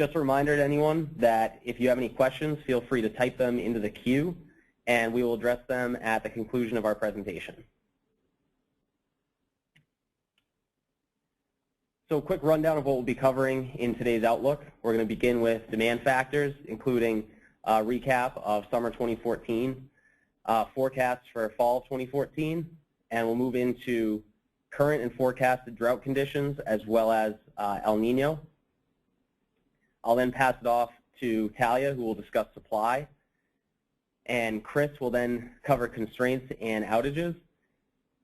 Just a reminder to anyone that if you have any questions, feel free to type them into the queue, and we will address them at the conclusion of our presentation. So a quick rundown of what we'll be covering in today's Outlook. We're going to begin with demand factors, including a recap of summer 2014, forecasts for fall 2014, and we'll move into current and forecasted drought conditions as well as El Nino. I'll then pass it off to Talia, who will discuss supply, and Chris will then cover constraints and outages.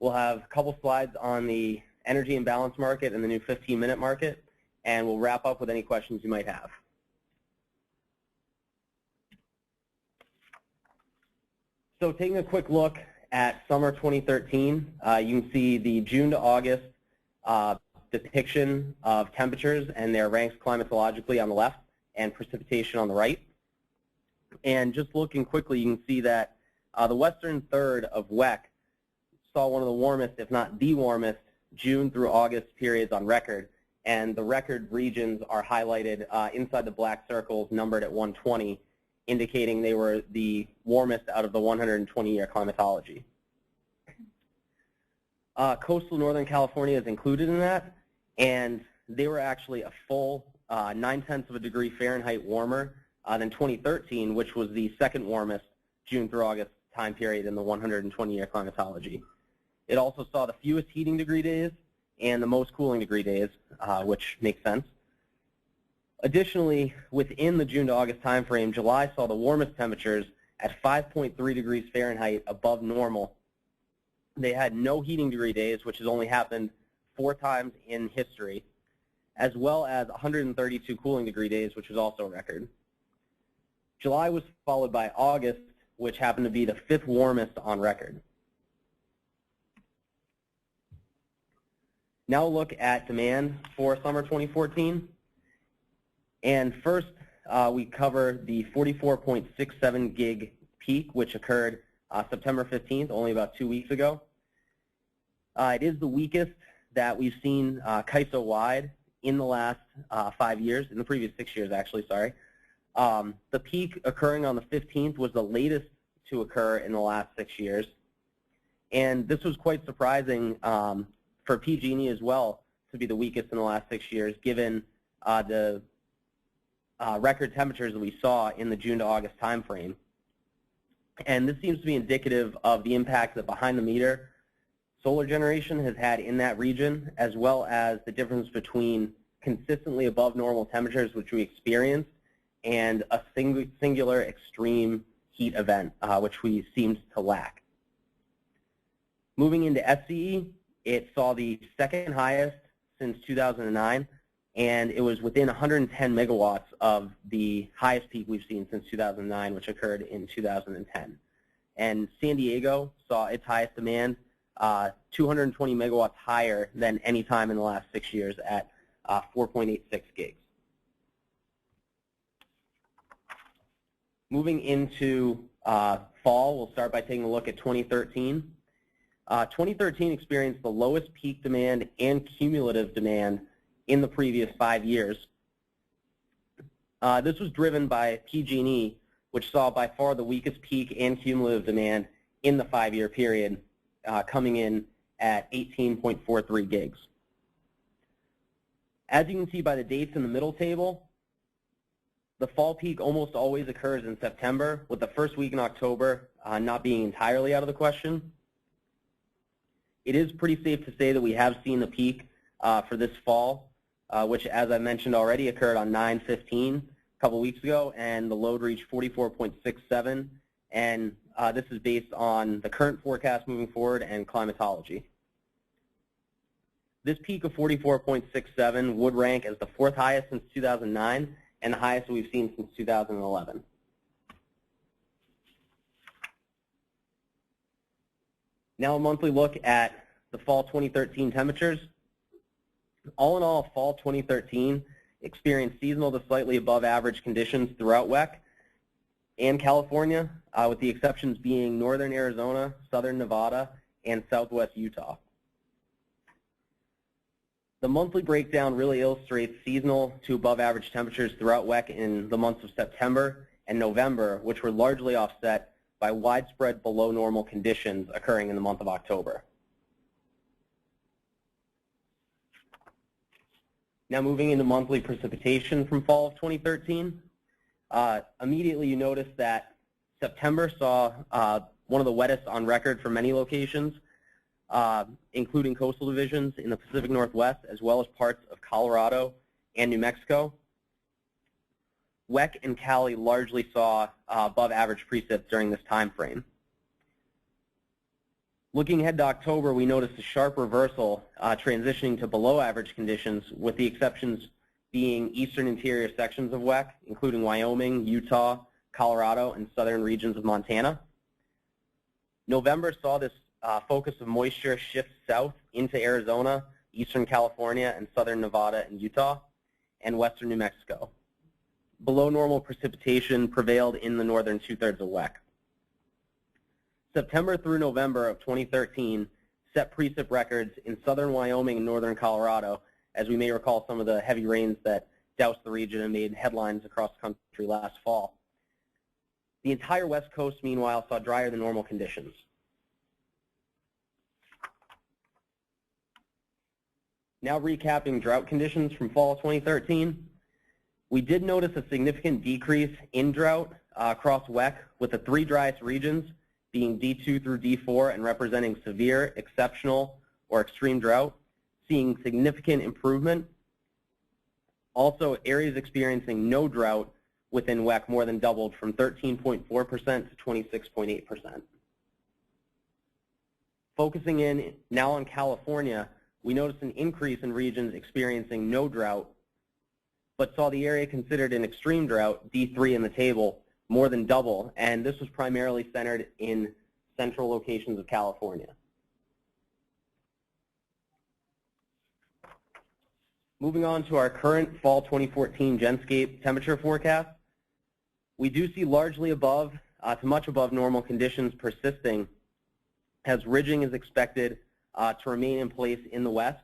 We'll have a couple slides on the energy imbalance market and the new 15-minute market, and we'll wrap up with any questions you might have. So taking a quick look at summer 2013, you can see the June to August depiction of temperatures and their ranks climatologically on the left and precipitation on the right. And just looking quickly, you can see that the western third of WEC saw one of the warmest, if not the warmest, June through August periods on record. And the record regions are highlighted inside the black circles numbered at 120, indicating they were the warmest out of the 120-year climatology. Coastal Northern California is included in that, and they were actually a full 0.9 of a degree Fahrenheit warmer than 2013, which was the second warmest June through August time period in the 120-year climatology. It also saw the fewest heating degree days and the most cooling degree days, which makes sense. Additionally, within the June to August time frame, July saw the warmest temperatures at 5.3 degrees Fahrenheit above normal. They had no heating degree days, which has only happened 4 times in history, as well as 132 cooling degree days, which was also a record. July was followed by August, which happened to be the 5th warmest on record. Now we'll look at demand for summer 2014. And first, we cover the 44.67 gig peak, which occurred September 15th, only about 2 weeks ago. It is the weakest that we've seen CAISO-wide in the last 5 years, in the previous 6 years, actually, sorry. The peak occurring on the 15th was the latest to occur in the last 6 years. And this was quite surprising for PG&E as well to be the weakest in the last 6 years, given the record temperatures that we saw in the June to August time frame. And this seems to be indicative of the impact that behind-the-meter solar generation has had in that region, as well as the difference between consistently above normal temperatures, which we experienced, and a singular extreme heat event, which we seemed to lack. Moving into SCE, it saw the second highest since 2009, and it was within 110 megawatts of the highest peak we've seen since 2009, which occurred in 2010. And San Diego saw its highest demand, 220 megawatts higher than any time in the last 6 years at 4.86 gigs. Moving into fall, we'll start by taking a look at 2013. 2013 experienced the lowest peak demand and cumulative demand in the previous 5 years. This was driven by PG&E, which saw by far the weakest peak and cumulative demand in the 5-year period, coming in at 18.43 gigs. As you can see by the dates in the middle table, the fall peak almost always occurs in September, with the first week in October not being entirely out of the question. It is pretty safe to say that we have seen the peak for this fall, which, as I mentioned already, occurred on 9/15 a couple weeks ago, and the load reached 44.67, and this is based on the current forecast moving forward and climatology. This peak of 44.67 would rank as the 4th highest since 2009 and the highest we've seen since 2011. Now a monthly look at the fall 2013 temperatures. All in all, fall 2013 experienced seasonal to slightly above average conditions throughout WEC and California, with the exceptions being northern Arizona, southern Nevada, and southwest Utah. The monthly breakdown really illustrates seasonal to above average temperatures throughout WEC in the months of September and November, which were largely offset by widespread below normal conditions occurring in the month of October. Now moving into monthly precipitation from fall of 2013. Immediately you notice that September saw one of the wettest on record for many locations, including coastal divisions in the Pacific Northwest, as well as parts of Colorado and New Mexico. WEC and Cali largely saw above average precip during this time frame. Looking ahead to October, we noticed a sharp reversal transitioning to below average conditions, with the exceptions being eastern interior sections of WEC, including Wyoming, Utah, Colorado, and southern regions of Montana. November saw this focus of moisture shift south into Arizona, eastern California, and southern Nevada and Utah, and western New Mexico. Below normal precipitation prevailed in the northern two-thirds of WEC. September through November of 2013 set precip records in southern Wyoming and northern Colorado, as we may recall some of the heavy rains that doused the region and made headlines across the country last fall. The entire West Coast, meanwhile, saw drier than normal conditions. Now recapping drought conditions from fall of 2013. We did notice a significant decrease in drought across WEC, with the three driest regions being D2 through D4 and representing severe, exceptional, or extreme drought, seeing significant improvement. Also, areas experiencing no drought within WEC more than doubled from 13.4% to 26.8%. Focusing in now on California, we noticed an increase in regions experiencing no drought, but saw the area considered an extreme drought, D3 in the table, more than double, and this was primarily centered in central locations of California. Moving on to our current fall 2014 Genscape temperature forecast, we do see largely above to much above normal conditions persisting, as ridging is expected to remain in place in the west.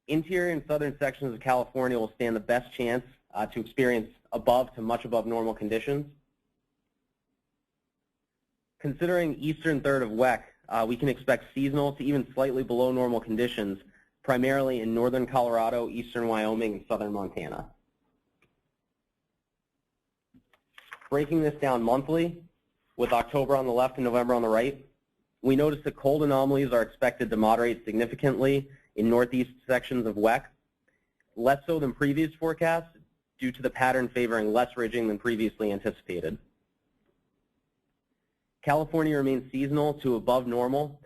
Interior and southern sections of California will stand the best chance to experience above to much above normal conditions. Considering eastern third of WEC, we can expect seasonal to even slightly below normal conditions, primarily in northern Colorado, eastern Wyoming, and southern Montana. Breaking this down monthly, with October on the left and November on the right, we notice that cold anomalies are expected to moderate significantly in northeast sections of WEC, less so than previous forecasts due to the pattern favoring less ridging than previously anticipated. California remains seasonal to above normal,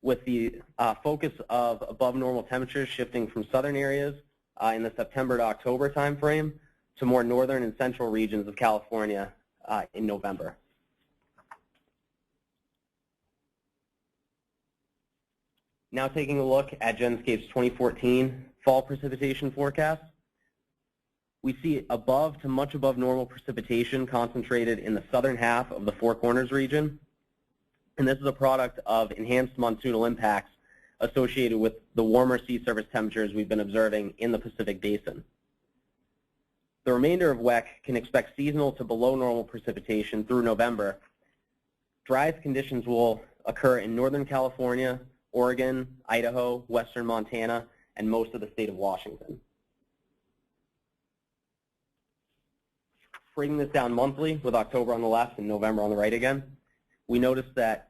with the focus of above normal temperatures shifting from southern areas in the September to October timeframe to more northern and central regions of California in November. Now taking a look at Genscape's 2014 fall precipitation forecast, we see above to much above normal precipitation concentrated in the southern half of the Four Corners region, and this is a product of enhanced monsoonal impacts associated with the warmer sea surface temperatures we've been observing in the Pacific Basin. The remainder of WEC can expect seasonal to below normal precipitation through November. Driest conditions will occur in northern California, Oregon, Idaho, western Montana, and most of the state of Washington. Breaking this down monthly, with October on the left and November on the right again, we notice that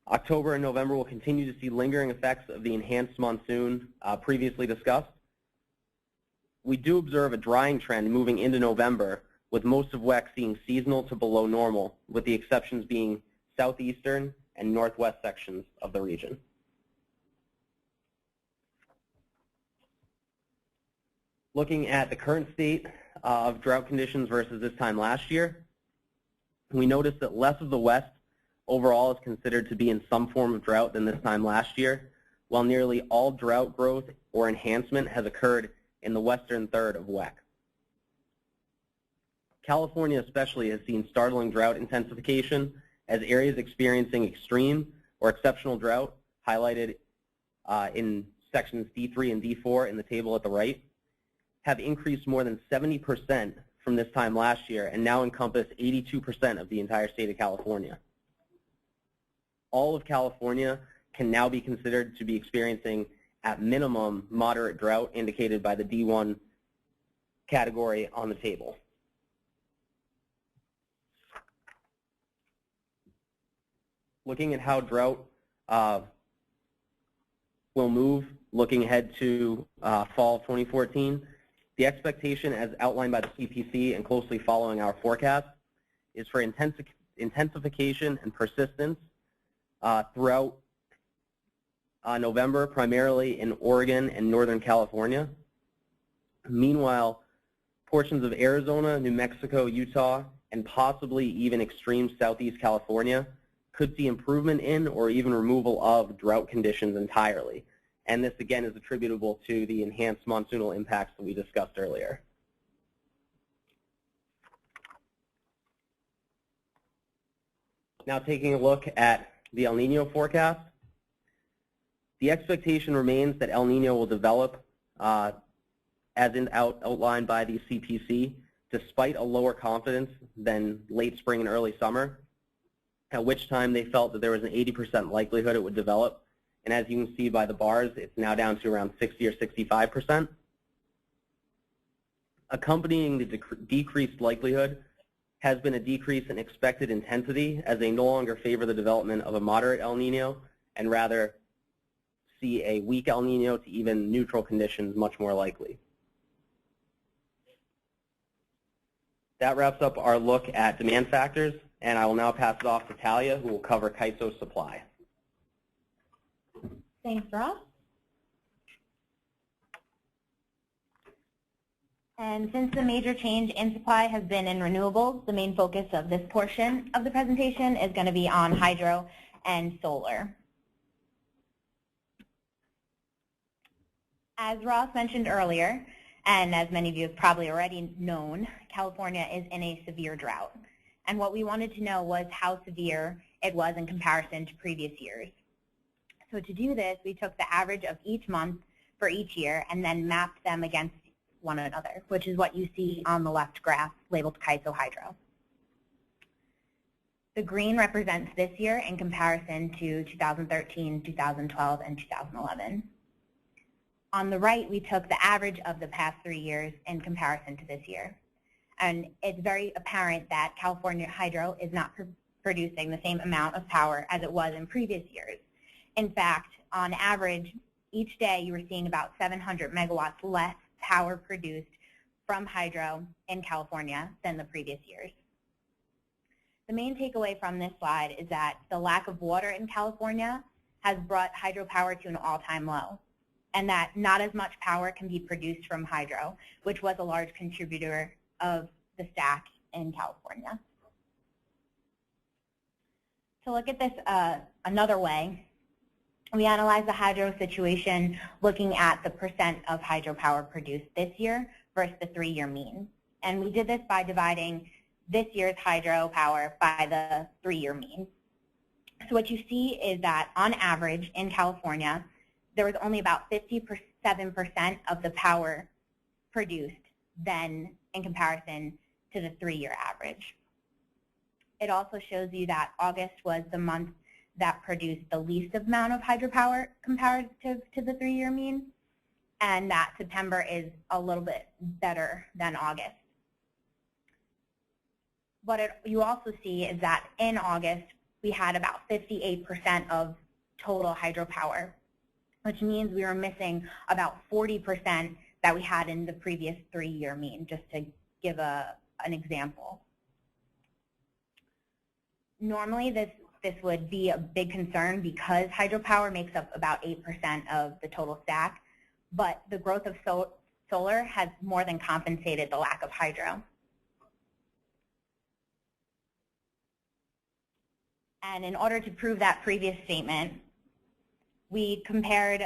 October and November will continue to see lingering effects of the enhanced monsoon previously discussed. We do observe a drying trend moving into November, with most of WEC seeing seasonal to below normal, with the exceptions being southeastern and northwest sections of the region. Looking at the current state of drought conditions versus this time last year, we notice that less of the West overall is considered to be in some form of drought than this time last year, while nearly all drought growth or enhancement has occurred in the western third of WEC. California especially has seen startling drought intensification, as areas experiencing extreme or exceptional drought, highlighted in sections D3 and D4 in the table at the right, have increased more than 70% from this time last year and now encompass 82% of the entire state of California. All of California can now be considered to be experiencing, at minimum, moderate drought indicated by the D1 category on the table. Looking at how drought will move, looking ahead to fall of 2014, the expectation as outlined by the CPC and closely following our forecast is for intensification and persistence throughout November, primarily in Oregon and Northern California. Meanwhile, portions of Arizona, New Mexico, Utah, and possibly even extreme Southeast California could see improvement in or even removal of drought conditions entirely. And this, again, is attributable to the enhanced monsoonal impacts that we discussed earlier. Now taking a look at the El Niño forecast, the expectation remains that El Niño will develop as outlined by the CPC, despite a lower confidence than late spring and early summer, at which time they felt that there was an 80% likelihood it would develop. And as you can see by the bars, it's now down to around 60 or 65%. Accompanying the decreased likelihood has been a decrease in expected intensity, as they no longer favor the development of a moderate El Niño and rather see a weak El Niño to even neutral conditions much more likely. That wraps up our look at demand factors, and I will now pass it off to Talia, who will cover CAISO supply. Thanks, Ross. And since the major change in supply has been in renewables, the main focus of this portion of the presentation is going to be on hydro and solar. As Ross mentioned earlier, and as many of you have probably already known, California is in a severe drought. And what we wanted to know was how severe it was in comparison to previous years. So to do this, we took the average of each month for each year and then mapped them against one another, which is what you see on the left graph labeled CAISO Hydro. The green represents this year in comparison to 2013, 2012, and 2011. On the right, we took the average of the past 3 years in comparison to this year. And it's very apparent that California Hydro is not producing the same amount of power as it was in previous years. In fact, on average, each day you were seeing about 700 megawatts less power produced from hydro in California than the previous years. The main takeaway from this slide is that the lack of water in California has brought hydropower to an all-time low, and that not as much power can be produced from hydro, which was a large contributor of the stack in California. To look at this another way, we analyzed the hydro situation looking at the percent of hydropower produced this year versus the 3-year mean. And we did this by dividing this year's hydropower by the 3-year mean. So what you see is that on average in California, there was only about 57% of the power produced then in comparison to the 3-year average. It also shows you that August was the month that produced the least amount of hydropower comparative to the 3-year mean, and that September is a little bit better than August. What you also see is that in August, we had about 58% of total hydropower, which means we were missing about 40% that we had in the previous 3-year mean, just to give an example. Normally, this would be a big concern because hydropower makes up about 8% of the total stack, but the growth of solar has more than compensated the lack of hydro. And in order to prove that previous statement, we compared,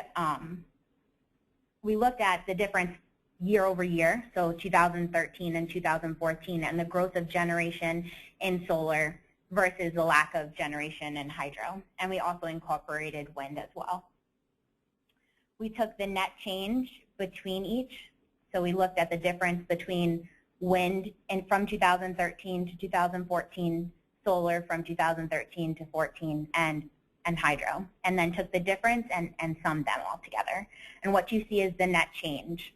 we looked at the difference year over year, so 2013 and 2014, and the growth of generation in solar versus the lack of generation in hydro. And we also incorporated wind as well. We took the net change between each. So we looked at the difference between wind and from 2013 to 2014, solar from 2013 to 14, and hydro, and then took the difference and summed them all together. And what you see is the net change.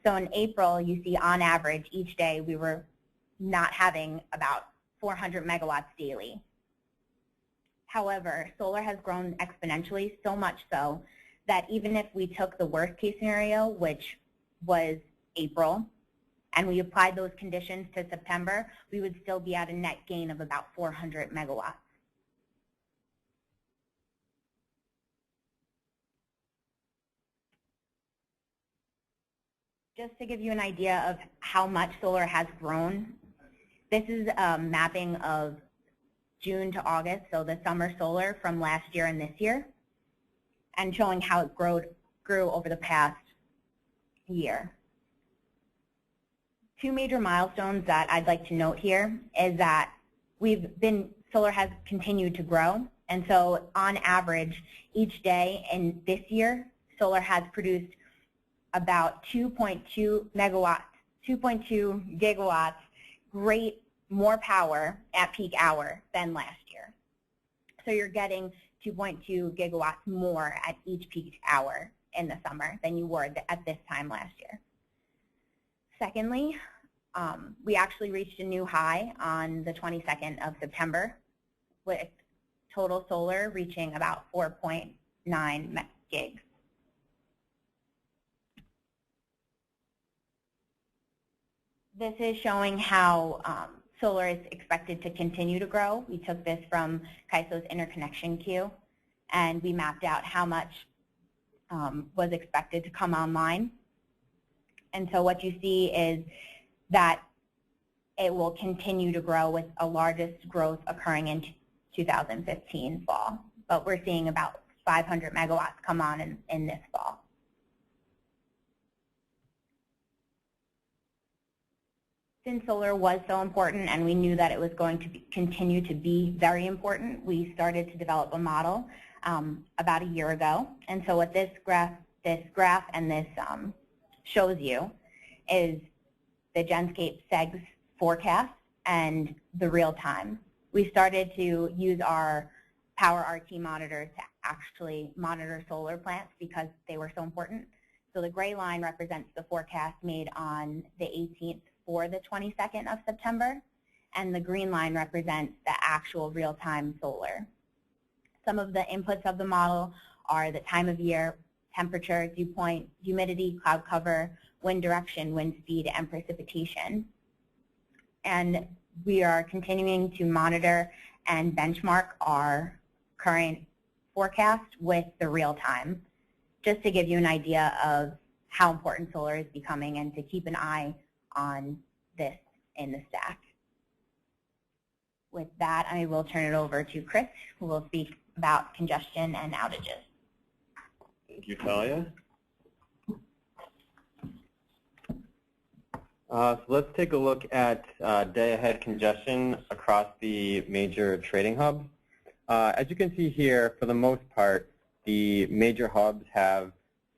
So in April, you see on average each day we were not having about 400 megawatts daily. However, solar has grown exponentially, so much so that even if we took the worst case scenario, which was April, and we applied those conditions to September, we would still be at a net gain of about 400 megawatts. Just to give you an idea of how much solar has grown, this is a mapping of June to August, so the summer solar from last year and this year, and showing how it grew over the past year. Two major milestones that I'd like to note here is that solar has continued to grow, and so on average each day in this year, solar has produced about 2.2 gigawatts, more power at peak hour than last year. So you're getting 2.2 gigawatts more at each peak hour in the summer than you were at this time last year. Secondly, we actually reached a new high on the 22nd of September with total solar reaching about 4.9 gigs. This is showing how solar is expected to continue to grow. We took this from CAISO's interconnection queue, and we mapped out how much was expected to come online. And so what you see is that it will continue to grow, with a largest growth occurring in 2015 fall. But we're seeing about 500 megawatts come on in this fall. Since solar was so important and we knew that it was going to continue to be very important, we started to develop a model about a year ago. And so what this graph and this shows you is the Genscape CAISO forecast and the real time. We started to use our Power RT monitors to actually monitor solar plants because they were so important. So the gray line represents the forecast made on the 18th for the 22nd of September, and the green line represents the actual real-time solar. Some of the inputs of the model are the time of year, temperature, dew point, humidity, cloud cover, wind direction, wind speed, and precipitation. And we are continuing to monitor and benchmark our current forecast with the real time, just to give you an idea of how important solar is becoming and to keep an eye on this in the stack. With that, I will turn it over to Chris, who will speak about congestion and outages. Thank you, Talia. So let's take a look at day-ahead congestion across the major trading hubs. As you can see here, for the most part, the major hubs have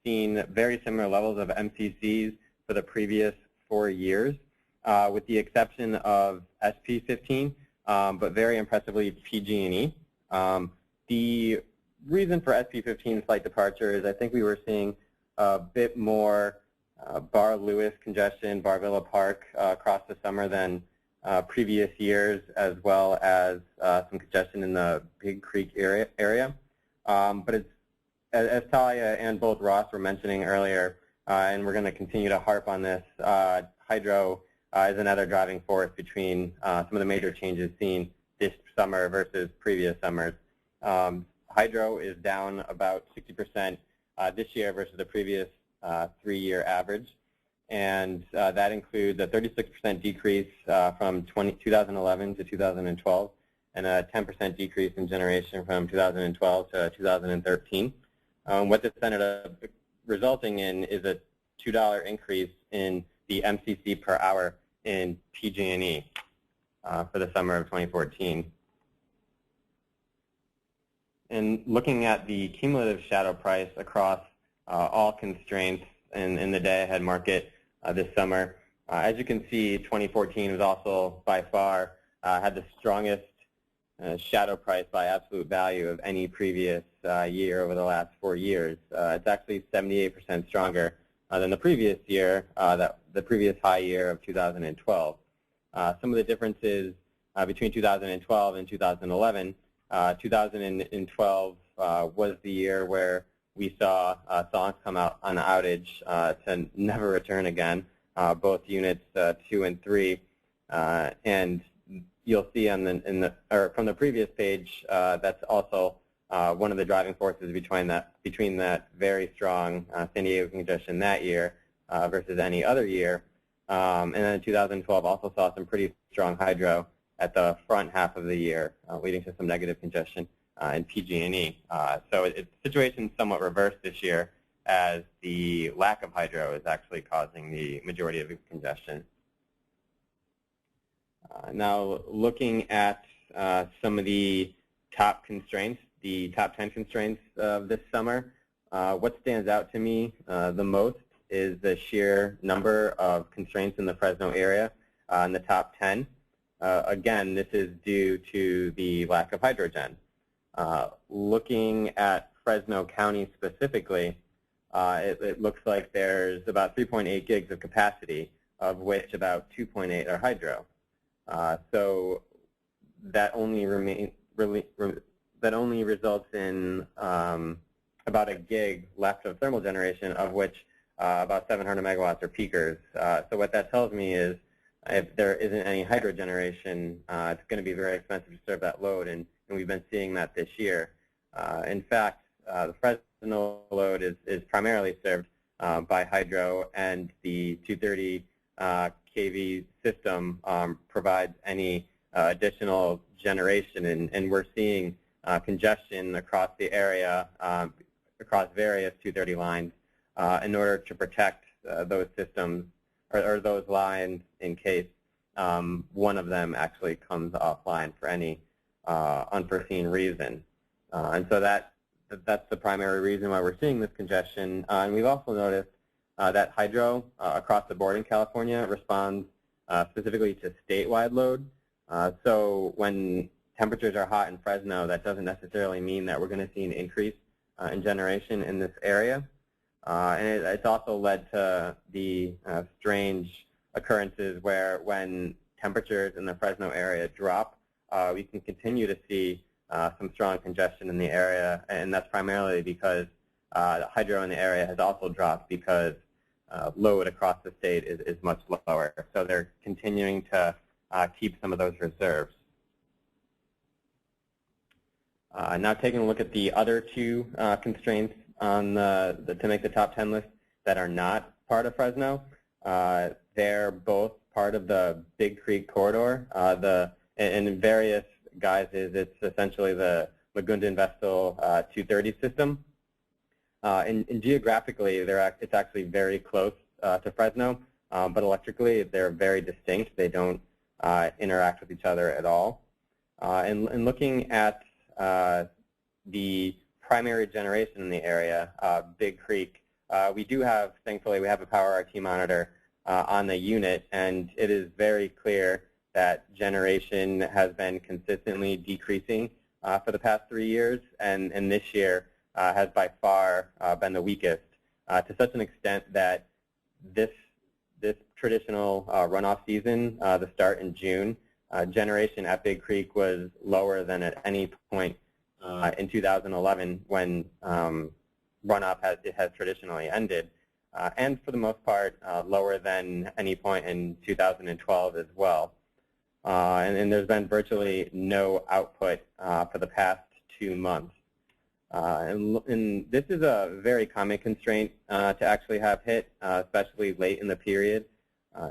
seen very similar levels of MCCs for the previous 4 years, with the exception of SP15, but very impressively PG&E. The reason for SP15's slight departure is I think we were seeing a bit more Bar-Lewis congestion, Bar-Villa Park across the summer than previous years, as well as some congestion in the Big Creek area. But it's, as Talia and both Ross were mentioning earlier, and we're going to continue to harp on this, hydro is another driving force between some of the major changes seen this summer versus previous summers. Hydro is down about 60% this year versus the previous 3-year average, and that includes a 36% decrease from 2011 to 2012, and a 10% decrease in generation from 2012 to 2013. What this ended up resulting in is a $2 increase in the MCC per hour in PG&E for the summer of 2014. And looking at the cumulative shadow price across all constraints in the day-ahead market this summer. As you can see, 2014 was also by far had the strongest shadow price by absolute value of any previous year over the last 4 years. It's actually 78% stronger than the previous year, the previous high year of 2012. Some of the differences between 2012 and 2011, 2012 was the year where we saw songs come out on outage to never return again, both units 2 and 3, and you'll see on from the previous page that's also one of the driving forces between that very strong San Diego congestion that year versus any other year. And then 2012 also saw some pretty strong hydro at the front half of the year, leading to some negative congestion in PG&E. So the situation's somewhat reversed this year, as the lack of hydro is actually causing the majority of the congestion. Now, looking at some of the top constraints, the top 10 constraints of this summer, what stands out to me the most is the sheer number of constraints in the Fresno area in the top 10. Again, this is due to the lack of hydrogen. Looking at Fresno County specifically, it looks like there's about 3.8 gigs of capacity, of which about 2.8 are hydro. So that only results in about a gig left of thermal generation, of which about 700 megawatts are peakers. So what that tells me is if there isn't any hydro generation, it's going to be very expensive to serve that load, and we've been seeing that this year. In fact, the Fresno load is primarily served by hydro, and the 230 kV system provides any additional generation, and we're seeing congestion across the area, across various 230 lines, in order to protect those systems or those lines in case one of them actually comes offline for any unforeseen reason. And so that's the primary reason why we're seeing this congestion. And we've also noticed that hydro across the board in California responds specifically to statewide load. So when temperatures are hot in Fresno, that doesn't necessarily mean that we're going to see an increase in generation in this area. And it's also led to the strange occurrences where when temperatures in the Fresno area drop, we can continue to see some strong congestion in the area, and that's primarily because the hydro in the area has also dropped because load across the state is much lower. So they're continuing to keep some of those reserves. Now taking a look at the other two constraints on to make the top 10 list that are not part of Fresno. They're both part of the Big Creek corridor. In various guises, it's essentially the Laguna-Vestal 230 system. And geographically, it's actually very close to Fresno, but electrically, they're very distinct. They don't interact with each other at all. And looking at the primary generation in the area, Big Creek, thankfully, we have a power RT monitor on the unit, and it is very clear that generation has been consistently decreasing for the past 3 years, and this year has by far been the weakest, to such an extent that this traditional runoff season, the start in June, generation at Big Creek was lower than at any point in 2011 when runoff has traditionally ended, and for the most part lower than any point in 2012 as well. And there's been virtually no output for the past 2 months. And this is a very common constraint to actually have hit, especially late in the period.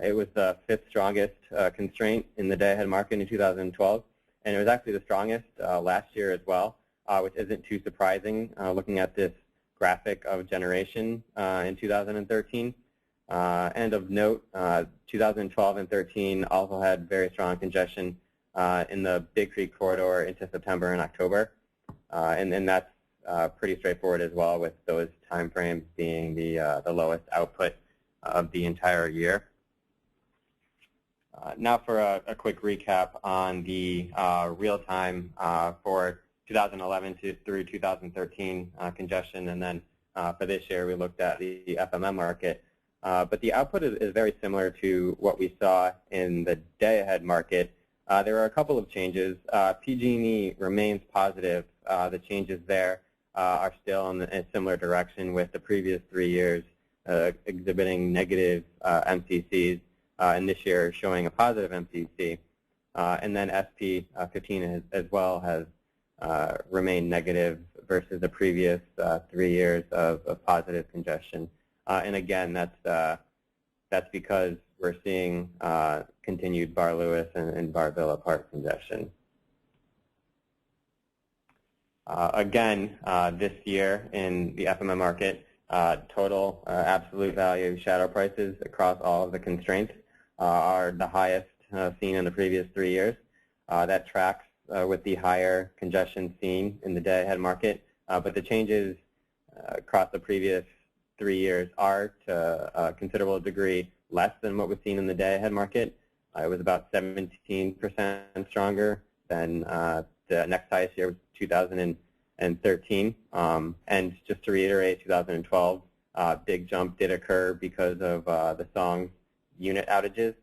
It was the 5th strongest constraint in the day-ahead market in 2012, and it was actually the strongest last year as well, which isn't too surprising looking at this graphic of generation in 2013. And of note, 2012 and 13 also had very strong congestion in the Big Creek corridor into September and October, and that's pretty straightforward as well, with those time frames being the lowest output of the entire year. Now for a quick recap on the real-time for 2011 through 2013 congestion, and then for this year we looked at the FMM market. But the output is very similar to what we saw in the day-ahead market. There are a couple of changes. PG&E remains positive. The changes there are still in a similar direction, with the previous 3 years exhibiting negative MCCs, and this year showing a positive MCC. And then SP15 as well has remained negative versus the previous 3 years of positive congestion. And again, that's because we're seeing continued Bar-Lewis and Bar-Villa Park congestion. Again, this year in the FMM market, total absolute value shadow prices across all of the constraints are the highest seen in the previous 3 years. That tracks with the higher congestion seen in the day-ahead market, but the changes across the previous 3 years are to a considerable degree less than what was seen in the day-ahead market. It was about 17% stronger than the next highest year was 2013. And just to reiterate, 2012, big jump did occur because of the song's unit outages.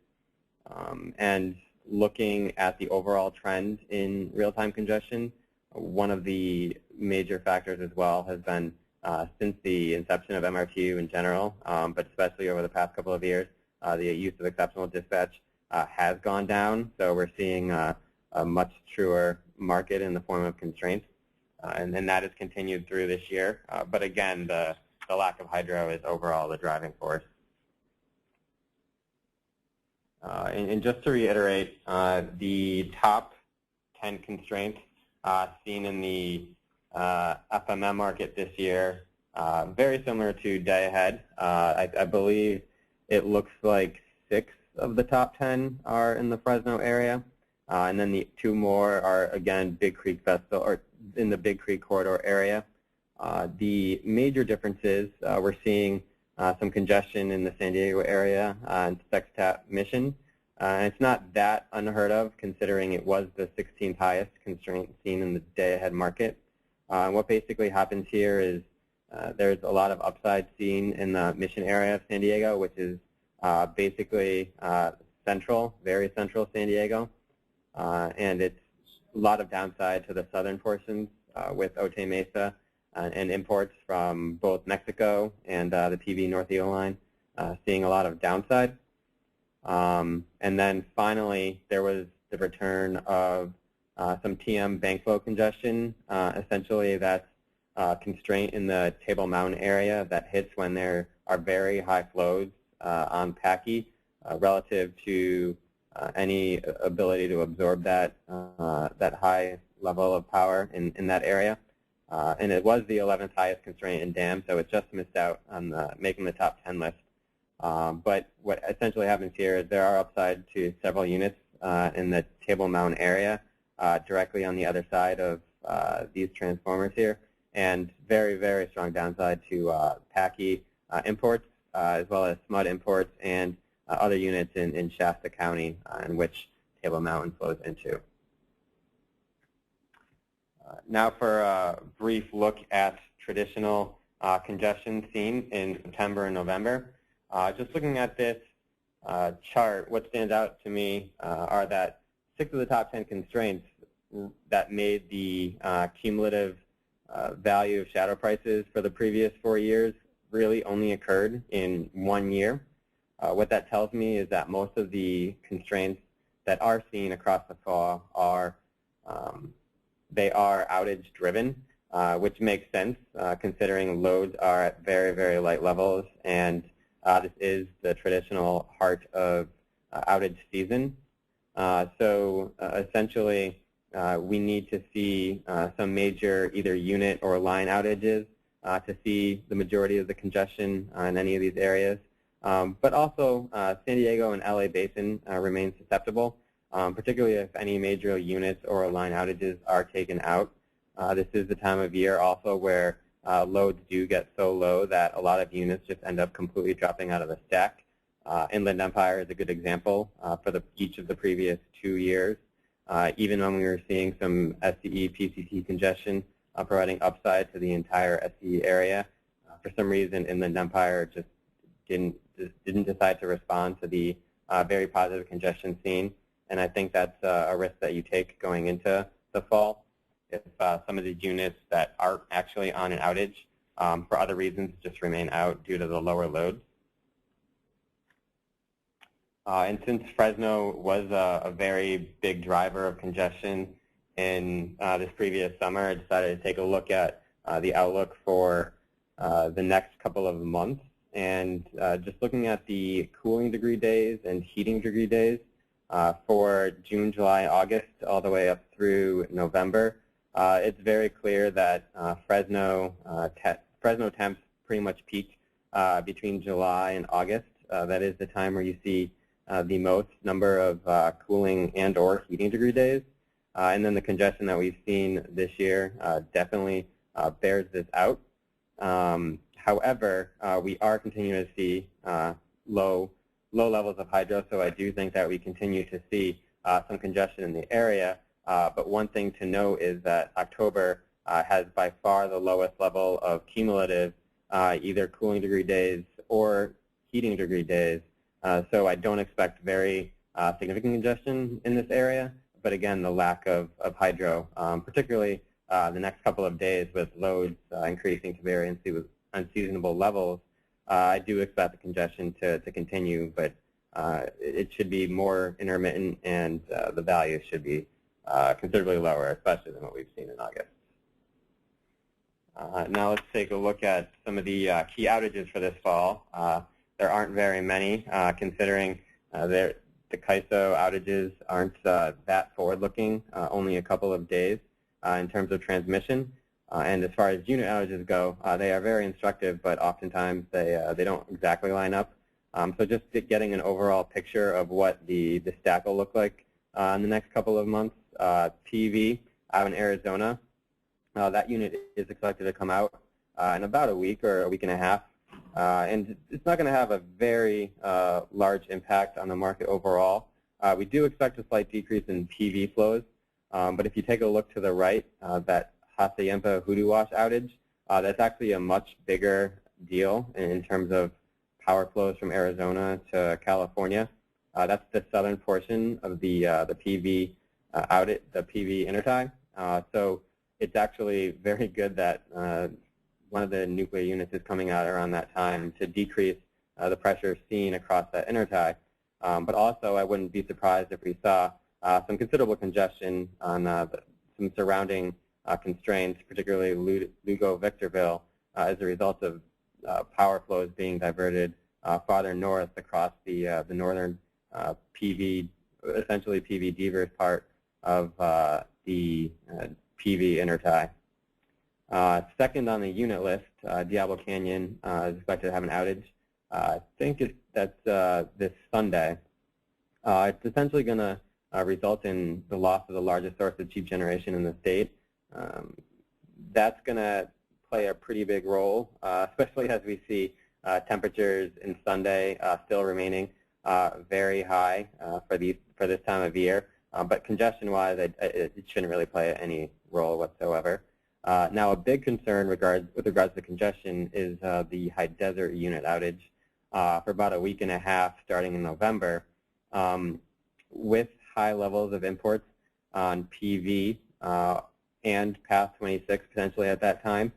And looking at the overall trend in real-time congestion, one of the major factors as well has been since the inception of MRTU in general, but especially over the past couple of years, the use of exceptional dispatch has gone down. So we're seeing a much truer market in the form of constraints, and that has continued through this year. But again, the lack of hydro is overall the driving force. And just to reiterate, the top 10 constraints seen in the FMM market this year, very similar to day ahead. I believe it looks like 6 of the top 10 are in the Fresno area, and then the 2 more are again Big Creek Vestal or in the Big Creek corridor area. The major differences, we're seeing some congestion in the San Diego area and Sextat Mission. And it's not that unheard of, considering it was the 16th highest constraint seen in the day-ahead market. What basically happens here is there's a lot of upside seen in the Mission area of San Diego, which is basically central, very central San Diego. And it's a lot of downside to the southern portions with Otay Mesa and imports from both Mexico and the PV North EO line, seeing a lot of downside. And then finally, there was the return of some TM bank flow congestion. Essentially, that's a constraint in the Table Mountain area that hits when there are very high flows on PACI relative to any ability to absorb that that high level of power in that area. And it was the 11th highest constraint in DAM, so it just missed out on making the top 10 list. But what essentially happens here is there are upside to several units in the Table Mountain area directly on the other side of these transformers here, and very, very strong downside to PACI imports as well as SMUD imports and other units in Shasta County in which Table Mountain flows into. Now for a brief look at traditional congestion seen in September and November. Just looking at this chart, what stands out to me are that 6 of the top 10 constraints that made the cumulative value of shadow prices for the previous 4 years really only occurred in 1 year. What that tells me is that most of the constraints that are seen across the fall are they are outage driven, which makes sense considering loads are at very, very light levels, and this is the traditional heart of outage season. So essentially, we need to see some major either unit or line outages to see the majority of the congestion in any of these areas. But also, San Diego and LA Basin remain susceptible, particularly if any major units or line outages are taken out. This is the time of year also where loads do get so low that a lot of units just end up completely dropping out of the stack. Inland Empire is a good example for each of the previous 2 years. Even when we were seeing some SCE, PCT congestion providing upside to the entire SCE area, for some reason Inland Empire just didn't decide to respond to the very positive congestion seen. And I think that's a risk that you take going into the fall. If some of these units that aren't actually on an outage for other reasons just remain out due to the lower loads. And since Fresno was a very big driver of congestion in this previous summer, I decided to take a look at the outlook for the next couple of months. And just looking at the cooling degree days and heating degree days for June, July, August, all the way up through November, it's very clear that Fresno temps pretty much peak between July and August. That is the time where you see the most number of cooling and or heating degree days. And then the congestion that we've seen this year definitely bears this out. However, we are continuing to see low levels of hydro, so I do think that we continue to see some congestion in the area. But one thing to note is that October has by far the lowest level of cumulative either cooling degree days or heating degree days. So I don't expect very significant congestion in this area. But again, the lack of hydro, particularly the next couple of days with loads increasing to very unseasonable levels, I do expect the congestion to continue, but it should be more intermittent and the values should be considerably lower, especially than what we've seen in August. Now let's take a look at some of the key outages for this fall. There aren't very many, considering the CAISO outages aren't that forward-looking, only a couple of days in terms of transmission. And as far as unit outages go, they are very instructive, but oftentimes they don't exactly line up. So just getting an overall picture of what the stack will look like in the next couple of months. PV out in Arizona, that unit is expected to come out in about a week or a week and a half. And it's not going to have a very large impact on the market overall. We do expect a slight decrease in PV flows, but if you take a look to the right, that Hassayampa Hoodoo Wash outage, that's actually a much bigger deal in terms of power flows from Arizona to California. That's the southern portion of the PV outage, the PV intertie. So it's actually very good that one of the nuclear units is coming out around that time to decrease the pressure seen across that intertie. But also, I wouldn't be surprised if we saw some considerable congestion on some surrounding constraints, particularly Lugo-Victorville, as a result of power flows being diverted farther north across the northern PV, essentially PV diverse part of the PV intertie. Second on the unit list, Diablo Canyon is expected to have an outage. I think that's this Sunday. It's essentially going to result in the loss of the largest source of cheap generation in the state. That's going to play a pretty big role, especially as we see temperatures in Sunday still remaining very high for this time of year. But congestion-wise, it shouldn't really play any role whatsoever. Now, a big concern with regards to congestion is the high desert unit outage for about a week and a half starting in November. With high levels of imports on PV and past 26 potentially at that time,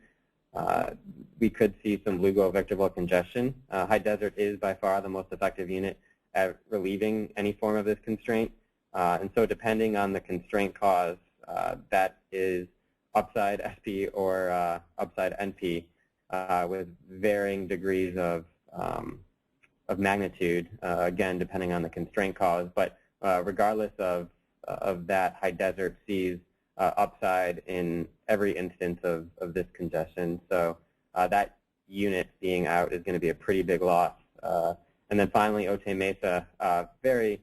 we could see some Lugo-Victorville congestion. High desert is by far the most effective unit at relieving any form of this constraint. And so depending on the constraint cause, that is upside SP or upside NP with varying degrees of magnitude, again, depending on the constraint cause. But regardless of that, high desert sees upside in every instance of this congestion. So that unit being out is going to be a pretty big loss. And then finally, Otay Mesa, very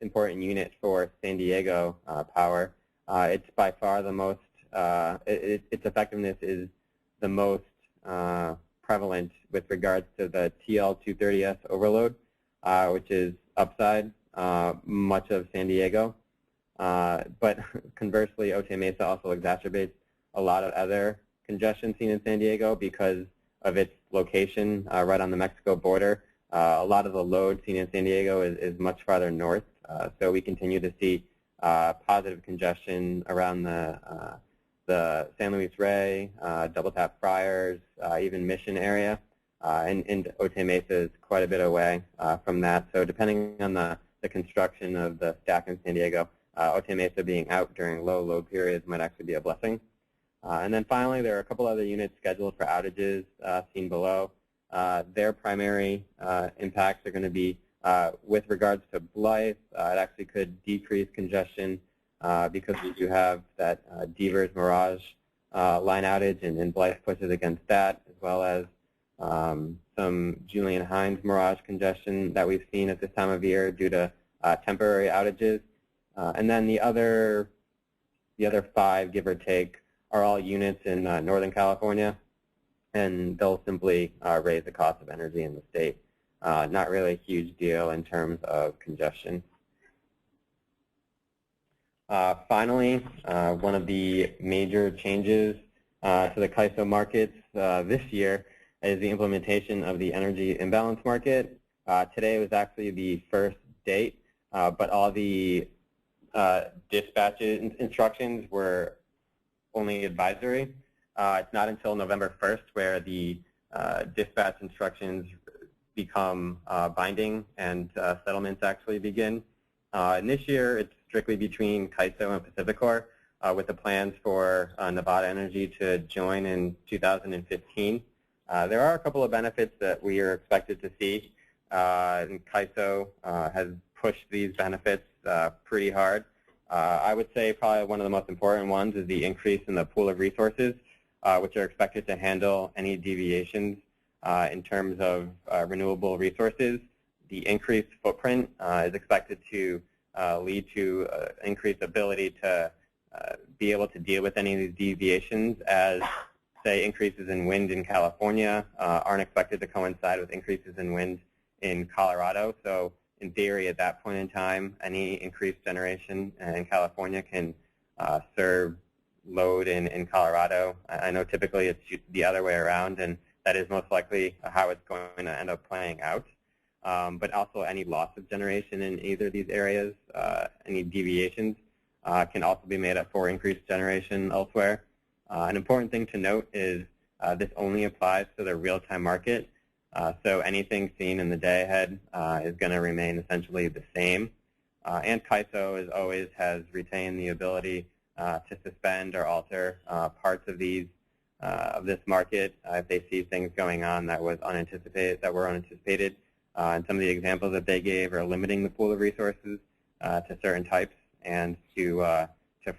important unit for San Diego power. It's by far the most its effectiveness is the most prevalent with regards to the TL230S overload, which is upside much of San Diego. But conversely, Otay Mesa also exacerbates a lot of other congestion seen in San Diego because of its location right on the Mexico border. A lot of the load seen in San Diego is much farther north, so we continue to see positive congestion around the San Luis Rey, Double Tap Friars, even Mission area, and Otay Mesa is quite a bit away from that. So depending on the construction of the stack in San Diego, Otay Mesa being out during low load periods might actually be a blessing. And then finally, there are a couple other units scheduled for outages seen below. Their primary impacts are going to be with regards to Blythe. It actually could decrease congestion because we do have that Devers Mirage line outage, and Blythe pushes against that, as well as some Julian Hines Mirage congestion that we've seen at this time of year due to temporary outages. And then the other 5, give or take, are all units in Northern California, and they'll simply raise the cost of energy in the state. Not really a huge deal in terms of congestion. Finally, one of the major changes to the CAISO markets this year is the implementation of the energy imbalance market. Today was actually the first date, but all the dispatch instructions were only advisory. It's not until November 1st where the dispatch instructions become binding and settlements actually begin. And this year, it's strictly between CAISO and Pacificor, with the plans for Nevada Energy to join in 2015. There are a couple of benefits that we are expected to see, and CAISO has pushed these benefits pretty hard. I would say probably one of the most important ones is the increase in the pool of resources, which are expected to handle any deviations in terms of renewable resources. The increased footprint is expected to lead to increased ability to be able to deal with any of these deviations, as, say, increases in wind in California aren't expected to coincide with increases in wind in Colorado. So in theory, at that point in time, any increased generation in California can serve load in Colorado. I know typically it's the other way around, and that is most likely how it's going to end up playing out. But also any loss of generation in either of these areas, any deviations, can also be made up for increased generation elsewhere. An important thing to note is this only applies to the real-time market. So anything seen in the day ahead is going to remain essentially the same. And CAISO, as always, has retained the ability to suspend or alter parts of these of this market if they see things going on that were unanticipated. And some of the examples that they gave are limiting the pool of resources to certain types and to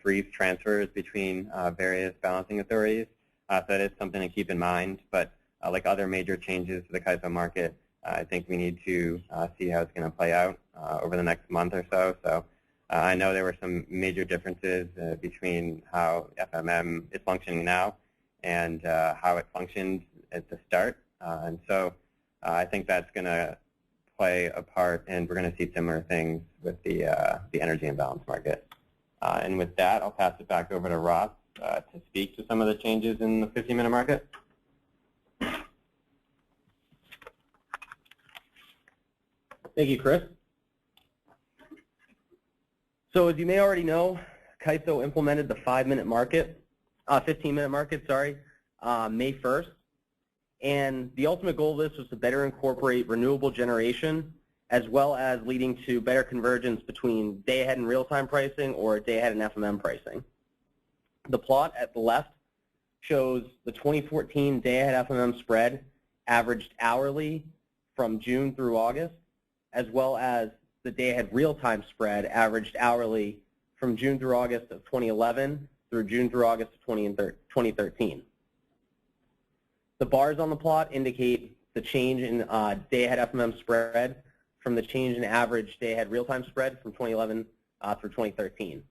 freeze transfers between various balancing authorities. So that is something to keep in mind. But like other major changes to the CAISO market, I think we need to see how it's going to play out over the next month or so. So I know there were some major differences between how FMM is functioning now and how it functioned at the start. And so I think that's going to play a part, and we're going to see similar things with the energy imbalance market. And with that, I'll pass it back over to Ross to speak to some of the changes in the 15-minute market. Thank you, Chris. So as you may already know, CAISO implemented the 15-minute market, May 1st. And the ultimate goal of this was to better incorporate renewable generation, as well as leading to better convergence between day-ahead and real-time pricing or day-ahead and FMM pricing. The plot at the left shows the 2014 day-ahead FMM spread averaged hourly from June through August, as well as the day-ahead real-time spread averaged hourly from June through August of 2011 through June through August of 2013. The bars on the plot indicate the change in day-ahead FMM spread from the change in average day-ahead real-time spread from 2011 through 2013.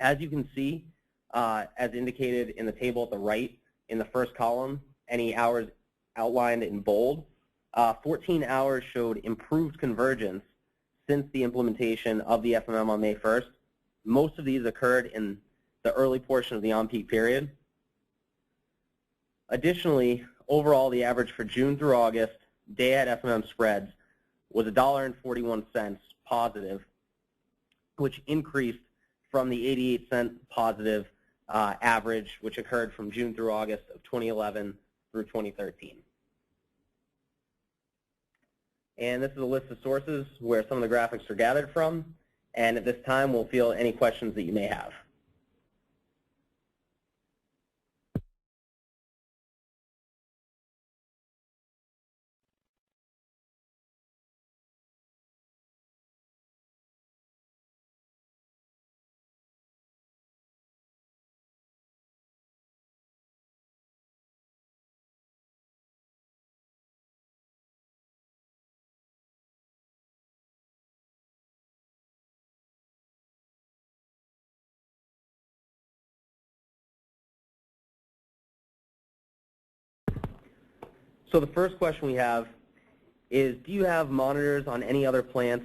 As you can see, as indicated in the table at the right in the first column, any hours outlined in bold, 14 hours showed improved convergence since the implementation of the FMM on May 1st. Most of these occurred in the early portion of the on-peak period. Additionally, overall, the average for June through August day-ahead FMM spreads was $1.41 positive, which increased from the 88-cent positive average, which occurred from June through August of 2011 through 2013. And this is a list of sources where some of the graphics are gathered from. And at this time, we'll field any questions that you may have. So the first question we have is, do you have monitors on any other plants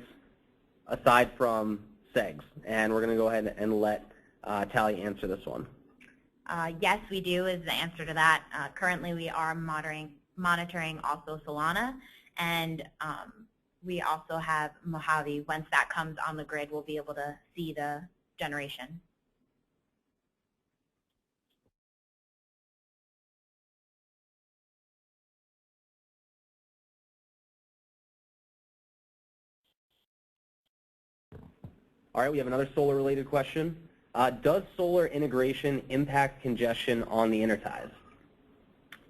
aside from SEGs? And we're going to go ahead and let Tally answer this one. Yes, we do is the answer to that. Currently, we are monitoring also Solana, and we also have Mojave. Once that comes on the grid, we'll be able to see the generation. All right, we have another solar-related question. Does solar integration impact congestion on the interties?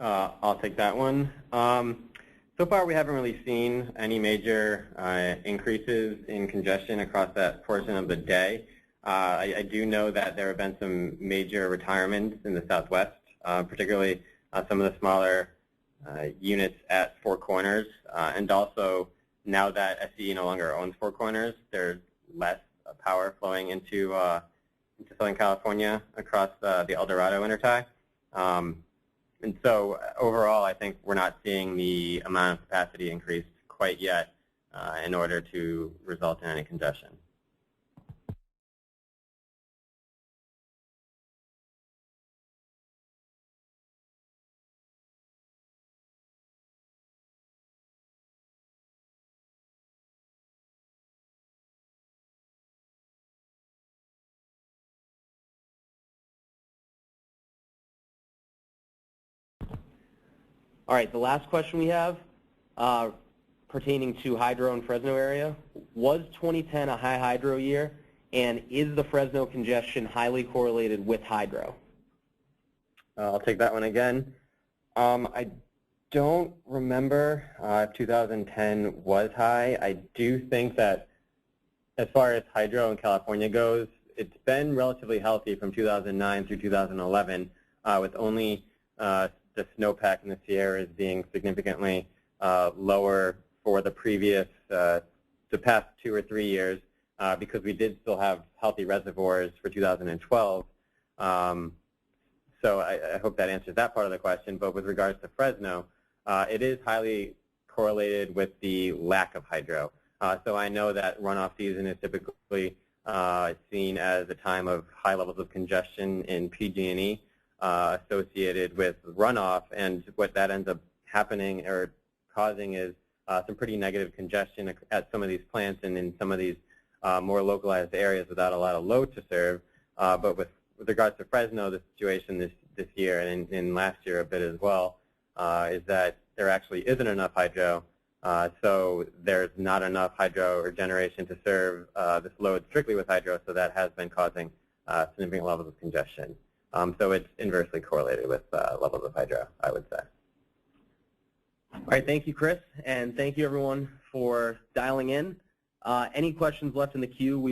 I'll take that one. So far, we haven't really seen any major increases in congestion across that portion of the day. I do know that there have been some major retirements in the Southwest, particularly some of the smaller units at Four Corners. And also, now that SCE no longer owns Four Corners, there's less power flowing into Southern California across the El Dorado intertie. And so overall, I think we're not seeing the amount of capacity increase quite yet in order to result in any congestion. All right, the last question we have pertaining to hydro in Fresno area. Was 2010 a high hydro year, and is the Fresno congestion highly correlated with hydro? I'll take that one again. I don't remember if 2010 was high. I do think that as far as hydro in California goes, it's been relatively healthy from 2009 through 2011, with only the snowpack in the Sierras being significantly lower for the past 2 or 3 years, because we did still have healthy reservoirs for 2012. So I hope that answers that part of the question. But with regards to Fresno, it is highly correlated with the lack of hydro. So I know that runoff season is typically seen as a time of high levels of congestion in PG&E. Associated with runoff, and what that ends up happening or causing is some pretty negative congestion at some of these plants and in some of these more localized areas without a lot of load to serve. But with regards to Fresno, the situation this year and in last year a bit as well is that there actually isn't enough hydro. So there's not enough hydro or generation to serve this load strictly with hydro, so that has been causing significant levels of congestion. So it's inversely correlated with levels of hydro, I would say. All right, thank you, Chris, and thank you, everyone, for dialing in. Any questions left in the queue?